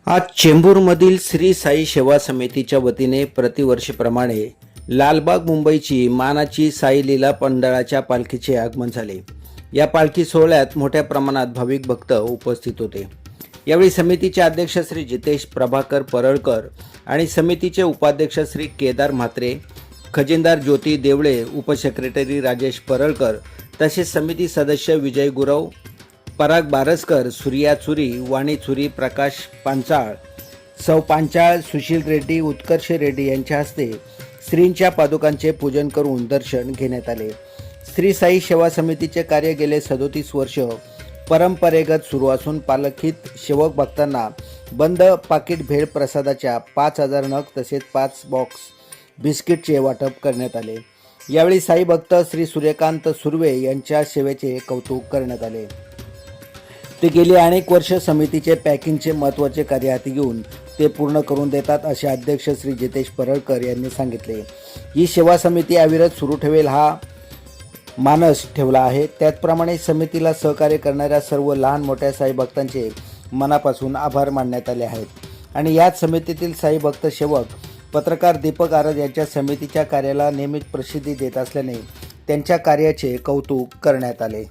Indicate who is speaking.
Speaker 1: आज चेंबूरमधील श्री साई सेवा समितीच्या वतीने प्रतिवर्षीप्रमाणे लालबाग मुंबईची मानाची साई लीला मंडळाच्या पालखीचे आगमन झाले। या पालखी सोहळ्यात मोठ्या प्रमाणात भाविक भक्त उपस्थित होते। यावेळी समितीचे अध्यक्ष श्री जितेश प्रभाकर परळकर आणि समितीचे उपाध्यक्ष श्री केदार म्हात्रे, खजिनदार ज्योती देवळे, उपसेक्रेटरी राजेश परळकर तसेच समिती सदस्य विजय गुरव, पराग बारसकर, सूर्या चुरी, वाणी चुरी, प्रकाश पांचाळ, सौ पांचाळ, सुशील रेड्डी, उत्कर्ष रेड्डी यांच्या हस्ते श्रींच्या पादुकांचे पूजन करून दर्शन घेण्यात आले। श्री साई सेवा समितीचे कार्य गेले 37 वर्ष परंपरेगत सुरू असून पालखीत सेवक भक्तांना बंद पाकिट भेळ प्रसादाच्या 5000 नग तसेच 5 बॉक्स बिस्किटचे वाटप करण्यात आले। यावेळी साई भक्त श्री सूर्यकांत सुर्वे यांच्या सेवेचे कौतुक करण्यात आले। ते गेली अनेक वर्ष समितीचे पॅकिंगचे महत्त्वाचे कार्य हाती घेऊन ते पूर्ण करून देतात असे अध्यक्ष श्री जितेश परळकर यांनी सांगितले। ही सेवा समिती अविरत सुरू ठेवेल हा मानस ठेवला आहे। त्याचप्रमाणे समितीला सहकार्य करणाऱ्या सर्व लहान मोठ्या साई भक्तांचे मनापासून आभार मानण्यात आले आहेत आणि याच समितीतील साई भक्त सेवक पत्रकार दीपक आरद यांच्या समितीच्या कार्याला नेहमीच प्रसिद्धी देत असल्याने त्यांच्या कार्याचे कौतुक करण्यात आले।